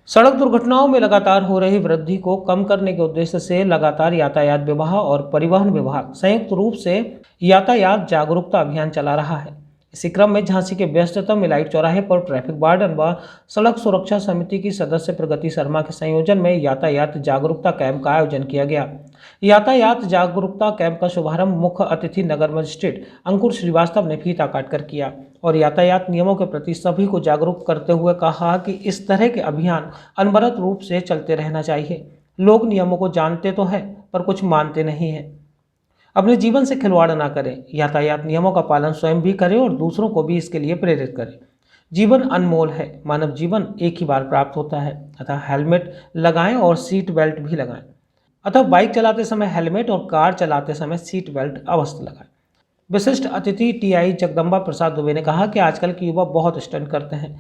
सड़क दुर्घटनाओं में लगातार हो रही वृद्धि को कम करने के उद्देश्य से लगातार यातायात विभाग और परिवहन विभाग संयुक्त रूप से यातायात जागरूकता अभियान चला रहा है। इसी क्रम में झांसी के व्यस्ततम इलाइट चौराहे पर ट्रैफिक वार्डन व सड़क सुरक्षा समिति की सदस्य प्रगति शर्मा के संयोजन में यातायात जागरूकता कैंप का आयोजन किया गया। यातायात जागरूकता कैंप का शुभारंभ मुख्य अतिथि नगर मजिस्ट्रेट अंकुर श्रीवास्तव ने फीता काटकर किया और यातायात नियमों के प्रति सभी को जागरूक करते हुए कहा कि इस तरह के अभियान अनवरत रूप से चलते रहना चाहिए। लोग नियमों को जानते तो हैं पर कुछ मानते नहीं हैं। अपने जीवन से खिलवाड़ ना करें, यातायात नियमों का पालन स्वयं भी करें और दूसरों को भी इसके लिए प्रेरित करें। जीवन अनमोल है, मानव जीवन एक ही बार प्राप्त होता है, अतः हेलमेट लगाएं और सीट बेल्ट भी लगाएं। अतः बाइक चलाते समय हेलमेट और कार चलाते समय सीट बेल्ट अवश्य लगाएं। विशिष्ट अतिथि टीआई जगदम्बा प्रसाद दुबे ने कहा कि आजकल के युवा बहुत स्टंट करते हैं,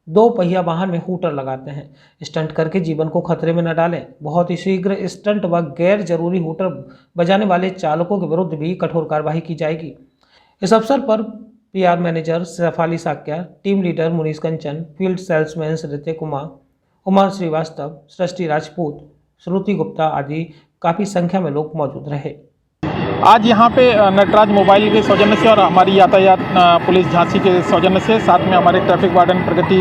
2 पहिया वाहन में हूटर लगाते हैं। स्टंट करके जीवन को खतरे में न डालें। बहुत ही शीघ्र स्टंट व गैर जरूरी हूटर बजाने वाले चालकों के विरुद्ध भी कठोर कार्रवाई की जाएगी। इस अवसर पर PR manager Saifali Sakya, team leader Munish Kanchan, field salesman Hrithik Kumar, Uma Srivastava, Srishti Rajput, Shruti Gupta आदि काफ़ी संख्या में लोग मौजूद रहे। आज यहाँ पे नटराज मोबाइल के सौजन्य से और हमारी यातायात पुलिस झांसी के सौजन्य से, साथ में हमारे ट्रैफिक वार्डन प्रगति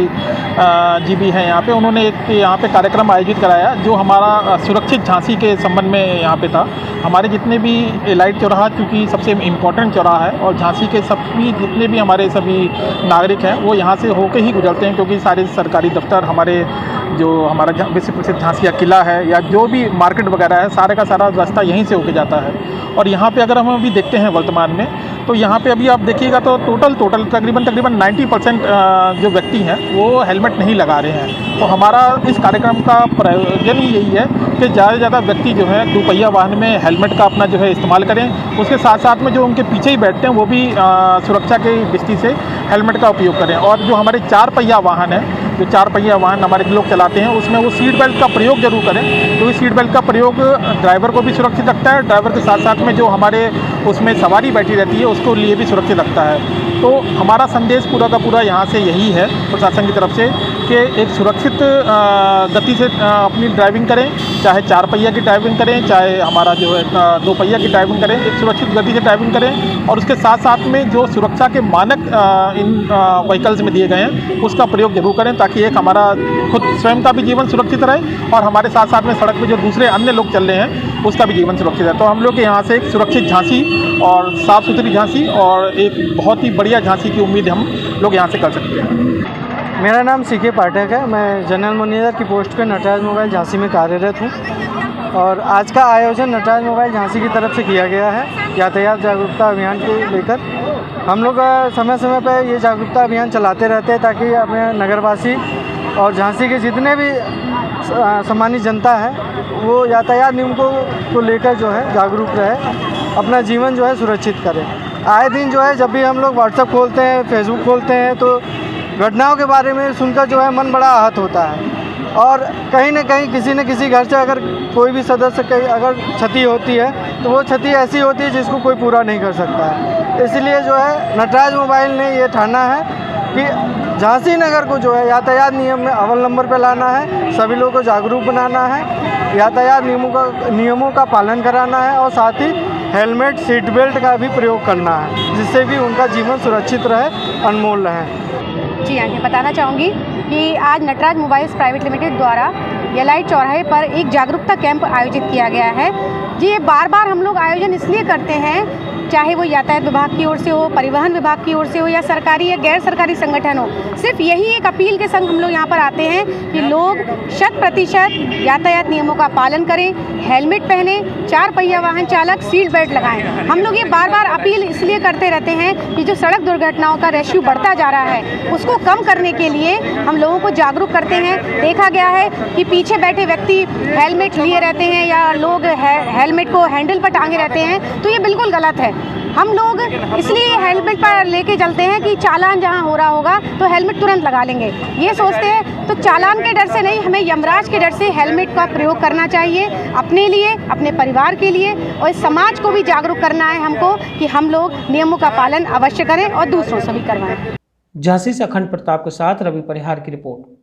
जी भी हैं यहाँ पे, उन्होंने एक यहाँ पे कार्यक्रम आयोजित कराया जो हमारा सुरक्षित झांसी के संबंध में यहाँ पे था। हमारे जितने भी इलाइट चौराहा चूँकि सबसे इम्पोर्टेंट चौराहा है और झांसी के सभी जितने भी हमारे सभी नागरिक हैं वो यहाँ से होकर ही गुजरते हैं, क्योंकि सारे सरकारी दफ्तर, हमारे जो हमारा विश्व प्रसिद्ध झांसी का किला है या जो भी मार्केट वगैरह है, सारे का सारा रास्ता यहीं से होके जाता है। और यहाँ पे अगर हम अभी देखते हैं वर्तमान में, तो यहाँ पे अभी आप देखिएगा तो टोटल तकरीबन 90% जो व्यक्ति हैं वो हेलमेट नहीं लगा रहे हैं। तो हमारा इस कार्यक्रम का प्रयोजन ही यही है कि ज़्यादा से ज़्यादा व्यक्ति जो है 2 पहिया वाहन में हेलमेट का अपना जो है इस्तेमाल करें। उसके साथ साथ में जो उनके पीछे ही बैठते हैं वो भी सुरक्षा की दृष्टि से हेलमेट का उपयोग करें। और जो हमारे 4 पहिया वाहन है, जो 4 पहिया वाहन हमारे लोग चलाते हैं, उसमें वो सीट बेल्ट का प्रयोग जरूर करें, क्योंकि सीट बेल्ट का प्रयोग ड्राइवर को भी सुरक्षित रखता है, ड्राइवर के साथ साथ में जो हमारे उसमें सवारी बैठी रहती है उसको लिए भी सुरक्षित रखता है। तो हमारा संदेश पूरा का पूरा यहाँ से यही है प्रशासन की तरफ से कि एक सुरक्षित गति से अपनी ड्राइविंग करें, चाहे 4 पहिया की ड्राइविंग करें, चाहे हमारा जो है 2 पहिया की ड्राइविंग करें, एक सुरक्षित गति से ड्राइविंग करें। और उसके साथ साथ में जो सुरक्षा के मानक इन व्हीकल्स में दिए गए हैं उसका प्रयोग जरूर करें, ताकि एक हमारा खुद स्वयं का भी जीवन सुरक्षित रहे और हमारे साथ साथ में सड़क पर जो दूसरे अन्य लोग चल रहे हैं उसका भी जीवन सुरक्षित है। तो हम लोग यहाँ से एक सुरक्षित झांसी और साफ़ सुथरी झांसी और एक बहुत ही बढ़िया झांसी की उम्मीद हम लोग यहाँ से कर सकते हैं। मेरा नाम सीके पाठक है। मैं जनरल मैनेजर की पोस्ट पे नटराज मोबाइल झांसी में कार्यरत हूँ और आज का आयोजन नटराज मोबाइल झांसी की तरफ से किया गया है यातायात जागरूकता अभियान के लेकर। हम लोग समय समय पर ये जागरूकता अभियान चलाते रहते हैं ताकि अपने नगरवासी और झांसी के जितने भी सामान्य जनता है वो यातायात नियमों को लेकर जो है जागरूक रहे, अपना जीवन जो है सुरक्षित करें। आए दिन जो है जब भी हम लोग व्हाट्सएप खोलते हैं, फेसबुक खोलते हैं तो घटनाओं के बारे में सुनकर जो है मन बड़ा आहत होता है और कहीं न कहीं किसी न किसी घर से अगर कोई भी सदस्य कहीं अगर क्षति होती है तो वो क्षति ऐसी होती है जिसको कोई पूरा नहीं कर सकता है। इसलिए जो है नटराज मोबाइल ने ये ठाना है कि झांसी नगर को जो है यातायात नियम में अव्वल नंबर पर लाना है, सभी लोगों को जागरूक बनाना है, यातायात नियमों का पालन कराना है और साथ ही हेलमेट, सीट बेल्ट का भी प्रयोग करना है, जिससे भी उनका जीवन सुरक्षित रहे, अनमोल रहे। जी हाँ, मैं बताना चाहूँगी कि आज नटराज मोबाइल्स प्राइवेट लिमिटेड द्वारा इलाइट चौराहे पर एक जागरूकता कैंप आयोजित किया गया है। जी, ये बार हम लोग आयोजन इसलिए करते हैं, चाहे वो यातायात विभाग की ओर से हो, परिवहन विभाग की ओर से हो या सरकारी या गैर सरकारी संगठन हो, सिर्फ यही एक अपील के संग हम लोग यहाँ पर आते हैं कि लोग 100% यातायात नियमों का पालन करें, हेलमेट पहने, 4 पहिया वाहन चालक सीट बेल्ट लगाएं। हम लोग ये बार अपील इसलिए करते रहते हैं कि जो सड़क दुर्घटनाओं का रेशियो बढ़ता जा रहा है उसको कम करने के लिए हम लोगों को जागरूक करते हैं। देखा गया है कि पीछे बैठे व्यक्ति हेलमेट लिए रहते हैं या लोग हेलमेट को हैंडल पर टांगे रहते हैं, तो ये बिल्कुल गलत है। हम लोग इसलिए हेलमेट पर लेके चलते हैं कि चालान जहां हो रहा होगा तो हेलमेट तुरंत लगा लेंगे, ये सोचते हैं। तो चालान के डर से नहीं, हमें यमराज के डर से हेलमेट का प्रयोग करना चाहिए, अपने लिए, अपने परिवार के लिए, और इस समाज को भी जागरूक करना है हमको कि हम लोग नियमों का पालन अवश्य करें और दूसरों से भी करवाएं। झांसी से अखंड प्रताप के साथ रवि परिहार की रिपोर्ट।